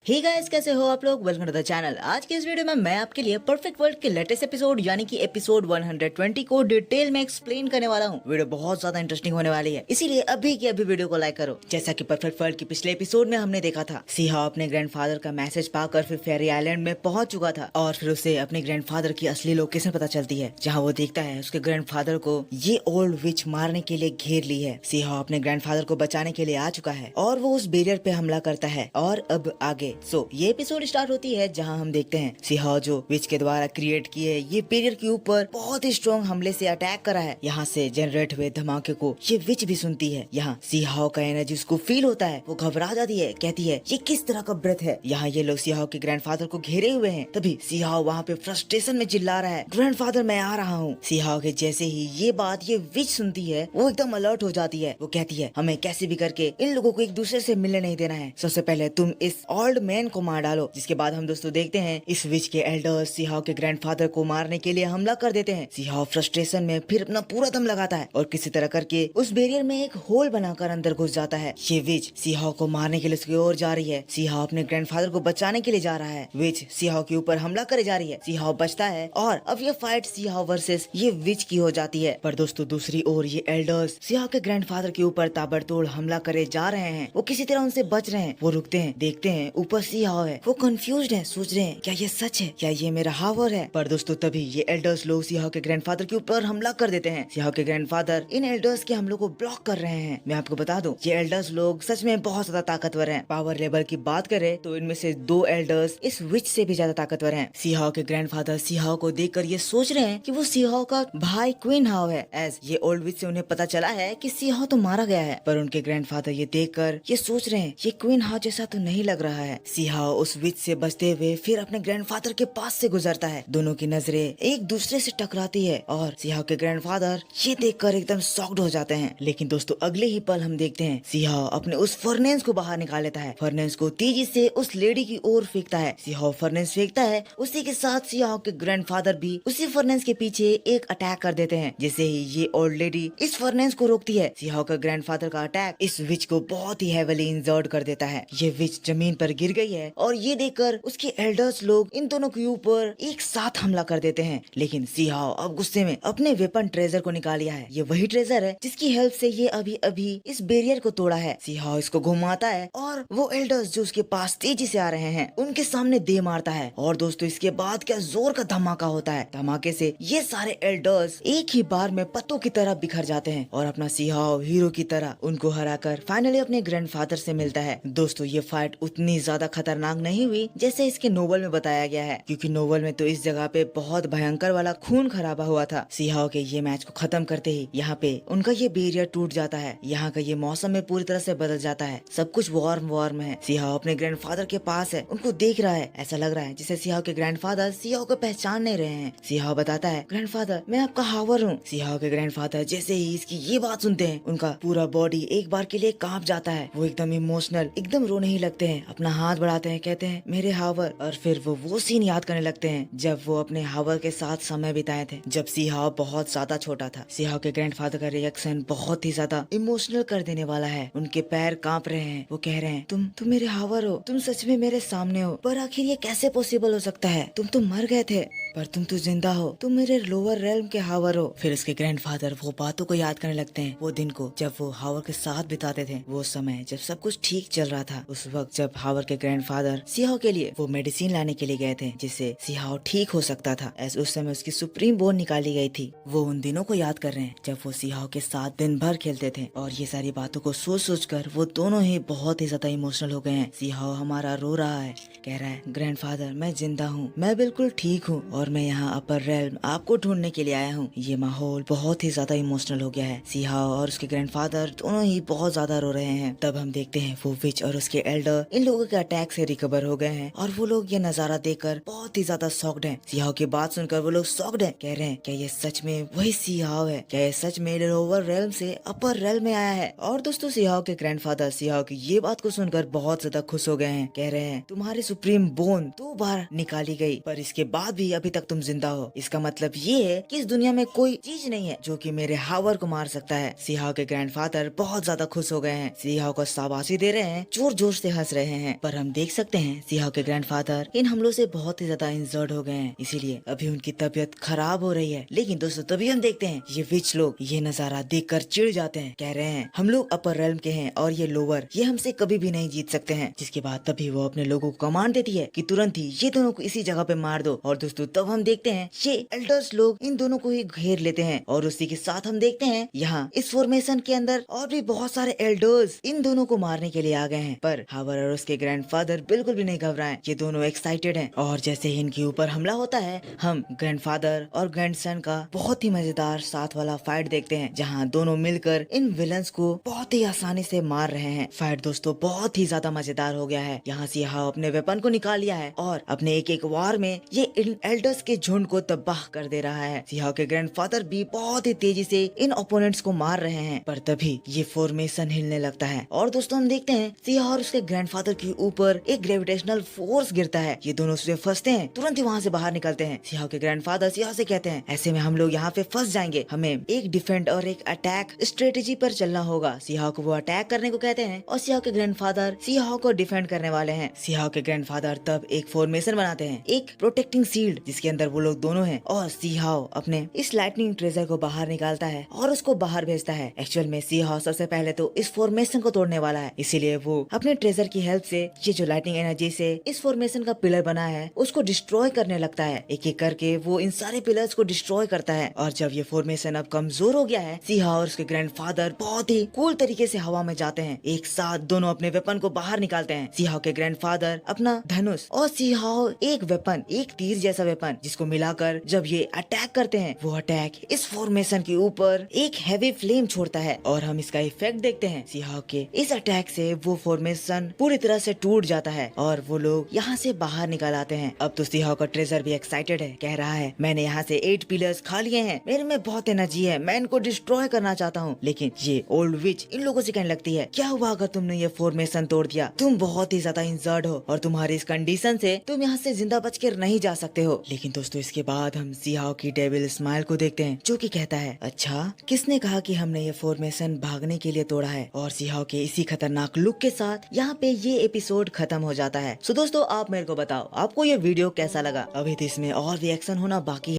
Hey guys, कैसे हो आप लोग। Welcome to the channel. आज के इस वीडियो में मैं आपके लिए परफेक्ट वर्ल्ड के लेटेस्ट एपिसोड यानी कि एपिसोड 120 को डिटेल में एक्सप्लेन करने वाला हूँ। वीडियो बहुत ज्यादा इंटरेस्टिंग होने वाली है, इसीलिए अभी की अभी वीडियो को लाइक करो। जैसा कि परफेक्ट वर्ल्ड के पिछले एपिसोड में हमने देखा था, सीहा अपने ग्रैंडफादर का मैसेज पाकर फिर फेरी आइलैंड में पहुंच चुका था और फिर उसे अपने ग्रैंडफादर की असली लोकेशन पता चलती है, जहाँ वो देखता है उसके ग्रैंडफादर को ये ओल्ड विच मारने के लिए घेर ली है। सीहा अपने ग्रैंडफादर को बचाने के लिए आ चुका है और वो उस बैरियर पे हमला करता है। और अब आगे ये एपिसोड स्टार्ट होती है, जहां हम देखते हैं सीहा जो विच के द्वारा क्रिएट किए ये बैरियर के ऊपर बहुत ही स्ट्रॉन्ग हमले से अटैक करा है। यहाँ से जनरेट हुए धमाके को ये विच भी सुनती है। यहाँ सीहा का एनर्जी उसको फील होता है, वो घबरा जाती है, कहती है ये किस तरह का ब्रेथ है। यहाँ ये लोग सीहा के ग्रैंडफादर को घेरे हुए हैं। तभी सीहा वहाँ पे फ्रस्ट्रेशन में चिल्ला रहा है, ग्रैंडफादर मैं आ रहा हूँ। सीहा के जैसे ही ये बात ये विच सुनती है, वो एकदम अलर्ट हो जाती है। वो कहती है हमें कैसे भी करके इन लोगों को एक दूसरे से मिलने नहीं देना है। सबसे पहले तुम इस ओल्ड मैन को मार डालो। जिसके बाद हम दोस्तों देखते हैं इस विच के एल्डर्स सीहा के ग्रैंडफादर को मारने के लिए हमला कर देते हैं। सीहा फ्रस्ट्रेशन में फिर अपना पूरा दम लगाता है और किसी तरह करके उस बैरियर में एक होल बनाकर अंदर घुस जाता है। ये विच सीहा को मारने के लिए उसकी ओर जा रही है। सीहा अपने ग्रैंडफादर को बचाने के लिए जा रहा है। विच सीहा के ऊपर हमला करे जा रही है। सीहा बचता है और अब ये फाइट सीहा वर्सेस ये विच की हो जाती है। पर दोस्तों दूसरी ओर ये एल्डर्स सीहा के ग्रैंडफादर के ऊपर ताबड़तोड़ हमला करे जा रहे हैं। वो किसी तरह उनसे बच रहे हैं। वो रुकते हैं, देखते हैं ऊपर सीहा है। वो कंफ्यूज्ड है, सोच रहे हैं क्या ये सच है, क्या ये मेरा हावर है। पर दोस्तों तभी ये एल्डर्स लोग सीहा के ग्रैंडफादर के ऊपर हमला कर देते हैं। सीहा के ग्रैंडफादर इन एल्डर्स के हमलों को ब्लॉक कर रहे हैं। मैं आपको बता दूं ये एल्डर्स लोग सच में बहुत ज्यादा ताकतवर हैं। पावर लेवल की बात करें तो इनमें से 2 एल्डर्स इस विच से भी ज्यादा ताकतवर हैं। सीहा के ग्रैंडफादर सीहा को देखकर ये सोच रहे हैं कि वो सीहा का भाई क्वीन हाव है। एज ये ओल्ड विच से उन्हें पता चला है कि सीहा तो मारा गया है। पर उनके ग्रैंडफादर ये देखकर ये सोच रहे हैं ये क्वीन हाव जैसा तो नहीं लग रहा है। सीहा उस विच से बचते हुए फिर अपने ग्रैंडफादर के पास से गुजरता है। दोनों की नजरें एक दूसरे से टकराती है और सीहा के ग्रैंडफादर ये देखकर एकदम शॉक्ड हो जाते हैं। लेकिन दोस्तों अगले ही पल हम देखते हैं सीहा अपने उस फर्नेस को बाहर निकाल लेता है। फर्नेस को तेजी से उस लेडी की ओर फेंकता है। सीहा फर्नेस फेंकता है, उसी के साथ सीहा के ग्रैंडफादर भी उसी फर्नेस के पीछे एक अटैक कर देते हैं। जैसे ही ये ओल्ड लेडी इस फर्नेस को रोकती है, सीहा का ग्रैंडफादर का अटैक इस विच को बहुत ही हेविली इंजर्ड कर देता है। ये विच जमीन पर गिर गई है और ये देखकर उसके एल्डर्स लोग इन दोनों के ऊपर एक साथ हमला कर देते हैं। लेकिन सीहा अब गुस्से में अपने वेपन ट्रेजर को निकाल लिया है। ये वही ट्रेजर है जिसकी हेल्प से ये अभी अभी इस बैरियर को तोड़ा है। सीहा इसको घुमाता है और वो एल्डर्स जो उसके पास तेजी से आ रहे हैं उनके सामने दे मारता है। और दोस्तों इसके बाद क्या जोर का धमाका होता है। धमाके से ये सारे एल्डर्स एक ही बार में पत्तों की तरह बिखर जाते हैं और अपना सीहा हीरो की तरह उनको हराकर फाइनली अपने ग्रैंडफादर से मिलता है। दोस्तों ये फाइट उतनी ज्यादा खतरनाक नहीं हुई जैसे इसके नोवेल में बताया गया है, क्योंकि नोवेल में तो इस जगह पे बहुत भयंकर वाला खून खराबा हुआ था। सीहा के ये मैच को खत्म करते ही यहाँ पे उनका ये बैरियर टूट जाता है। यहाँ का ये मौसम में पूरी तरह से बदल जाता है। सब कुछ वार्म वार्म है। सीहा अपने ग्रैंडफादर के पास है, उनको देख रहा है। ऐसा लग रहा है जैसे सीहा के ग्रैंडफादर सीहा को पहचान नहीं रहे हैं। सीहा बताता है ग्रैंडफादर मैं आपका हावर हूँ। सीहा के ग्रैंडफादर जैसे ही इसकी ये बात सुनते हैं उनका पूरा बॉडी एक बार के लिए कांप जाता है। वो एकदम इमोशनल एकदम रोने ही लगते हैं, अपना हाथ बढ़ाते हैं, कहते हैं मेरे हावर। और फिर वो सीन याद करने लगते हैं जब वो अपने हावर के साथ समय बिताए थे, जब सीहा बहुत ज्यादा छोटा था। सीहा के ग्रैंडफादर का रिएक्शन बहुत ही ज्यादा इमोशनल कर देने वाला है। उनके पैर कांप रहे हैं। वो कह रहे हैं तुम मेरे हावर हो, तुम सच में मेरे सामने हो, पर आखिर ये कैसे पॉसिबल हो सकता है। तुम तो मर गए थे पर तुम तो जिंदा हो, तुम मेरे लोअर रेल्म के हावर हो। फिर उसके ग्रैंडफादर वो बातों को याद करने लगते हैं, वो दिन को जब वो हावर के साथ बिताते थे, वो समय जब सब कुछ ठीक चल रहा था। उस वक्त जब हावर के ग्रैंडफादर सीहा के लिए वो मेडिसिन लाने के लिए गए थे जिससे सीहा ठीक हो सकता था। ऐसे उस समय उसकी सुप्रीम बोन निकाली गई थी। वो उन दिनों को याद कर रहे हैं जब वो सीहा के साथ दिन भर खेलते थे और ये सारी बातों को सोच कर वो दोनों ही बहुत ही ज्यादा इमोशनल हो गए हैं। सीहा हमारा रो रहा है, कह रहा है ग्रैंडफादर मैं जिंदा हूँ, मैं बिल्कुल ठीक हूँ और मैं यहाँ अपर रेल्म आपको ढूंढने के लिए आया हूँ। ये माहौल बहुत ही ज्यादा इमोशनल हो गया है। सीहा और उसके ग्रैंडफादर दोनों ही बहुत ज्यादा रो रहे हैं। तब हम देखते हैं वो विच और उसके एल्डर इन लोगों के अटैक से रिकवर हो गए हैं और वो लोग ये नजारा देखकर बहुत ही ज्यादा शॉक्ड हैं। सीहा की बात सुनकर वो लोग शॉक्ड हैं, कह रहे हैं क्या ये सच में वही सीहा है, क्या ये सच में लोअर रेल्म से अपर रेल्म में आया है। और दोस्तों सीहा के ग्रैंडफादर सीहा की ये बात को सुनकर बहुत ज्यादा खुश हो गए हैं, कह रहे हैं तुम्हारी सुप्रीम बोन 2 बार निकाली गई पर इसके बाद भी अभी तक तुम जिंदा हो। इसका मतलब ये है कि इस दुनिया में कोई चीज नहीं है जो कि मेरे हावर को मार सकता है। सीहाओ के ग्रैंडफादर बहुत ज्यादा खुश हो गए हैं, सीहाओ को शाबाशी दे रहे हैं, जोर जोर से हंस रहे हैं। पर हम देख सकते हैं सीहाओ के ग्रैंडफादर इन हमलों से बहुत ही ज्यादा इंजर्ड हो गए हैं, इसीलिए अभी उनकी तबीयत खराब हो रही है। लेकिन दोस्तों तभी हम देखते हैं ये विच लोग ये नजारा देखकर चिढ़ जाते हैं, कह रहे हैं हम लोग अपर रेल्म के हैं और ये लोअर, ये हमसे कभी भी नहीं जीत सकते हैं। जिसके बाद तभी वो अपने लोगों को कमांड देती है कि तुरंत ही ये दोनों को इसी जगह पे मार दो। और दोस्तों तब हम देखते हैं ये एल्डर्स लोग इन दोनों को ही घेर लेते हैं और उसी के साथ हम देखते हैं यहाँ इस फॉर्मेशन के अंदर और भी बहुत सारे एल्डर्स इन दोनों को मारने के लिए आ गए हैं। पर हावर और उसके ग्रैंडफादर बिल्कुल भी नहीं घबराए, ये दोनों एक्साइटेड हैं। और जैसे ही इनके ऊपर हमला होता है हम ग्रैंडफादर और ग्रैंडसन का बहुत ही मजेदार साथ वाला फाइट देखते हैं, जहाँ दोनों मिलकर इन विलन्स को बहुत ही आसानी से मार रहे हैं। फाइट दोस्तों बहुत ही ज्यादा मजेदार हो गया है। यहाँ सीहाओ अपने वेपन को निकाल लिया है और अपने एक एक वार में ये इन एल्डर्स के झुंड को तबाह कर दे रहा है। सीहाओ के ग्रैंडफादर भी बहुत ही तेजी से इन ओपोनेंट्स को मार रहे हैं। पर तभी ये फॉर्मेशन हिलने लगता है और दोस्तों हम देखते हैं सीहाओ और उसके ग्रैंडफादर के ऊपर एक ग्रेविटेशनल फोर्स गिरता है। ये दोनों उसमें फंसते हैं, तुरंत ही वहाँ से बाहर निकलते हैं। सीहाओ के ग्रैंडफादर सीहाओ से कहते हैं ऐसे में हम लोग यहाँ पे फंस जाएंगे, हमें एक डिफेंड और एक अटैक स्ट्रेटेजी पर चलना होगा। सीहाओ को वो अटैक करने को कहते हैं और सीहाओ के ग्रैंडफादर सीहाओ को डिफेंड करने वाले हैं। सीहाओ के ग्रैंडफादर तब एक फॉर्मेशन बनाते हैं, एक प्रोटेक्टिंग शील्ड जिसके अंदर वो लोग दोनों हैं। और सीहाओ अपने इस लाइटनिंग ट्रेजर को बाहर निकालता है और उसको बाहर भेजता है। एक्चुअल में सीहाओ सबसे पहले तो इस फॉर्मेशन को तोड़ने वाला है, इसीलिए वो अपने ट्रेजर की हेल्प से ये जो लाइटनिंग एनर्जी से इस फॉर्मेशन का पिलर बना है उसको डिस्ट्रॉय करने लगता है। एक एक करके वो इन सारे पिलर्स को डिस्ट्रॉय करता है। और जब ये फॉर्मेशन अब कमजोर हो गया है, सीहाओ और उसके ग्रैंडफादर बहुत ही कूल तरीके से हवा में जाते हैं, एक साथ दोनों अपने वेपन को बाहर निकालते हैं। सीहाओ के ग्रैंडफादर अपना धनुष और सीहाओ एक वेपन, एक तीर जैसा वेपन, जिसको मिलाकर जब ये अटैक करते हैं वो अटैक इस फॉर्मेशन के ऊपर एक हैवी फ्लेम छोड़ता है और हम इसका इफेक्ट देखते हैं। सीहाओ के इस अटैक से वो फॉर्मेशन पूरी तरह से टूट जाता है और वो लोग यहाँ से बाहर निकल आते हैं। अब तो सीहाओ का ट्रेजर भी एक्साइटेड है, कह रहा है मैंने यहाँ से 8 पिलर्स खा लिए हैं, मेरे में बहुत एनर्जी है, मैं इनको डिस्ट्रॉय करना चाहता हूँ। लेकिन ये ओल्ड विच इन लोगों से कहने लगती है क्या हुआ अगर तुमने ये फॉर्मेशन तोड़ दिया, तुम बहुत ही ज्यादा इंजर्ड हो और तुम्हारी इस कंडीशन से तुम यहाँ से जिंदा बच कर नहीं जा सकते हो। लेकिन दोस्तों इसके बाद हम सीहाओ की डेविल स्माइल को देखते हैं जो कि कहता है अच्छा किसने कहा कि हमने ये फॉर्मेशन भागने के लिए तोड़ा है। और सीहाओ के इसी खतरनाक लुक के साथ यहाँ पे ये एपिसोड खत्म हो जाता है। सो दोस्तों आप मेरे को बताओ आपको ये वीडियो कैसा लगा, अभी तो इसमें और भी एक्शन होना बाकी है।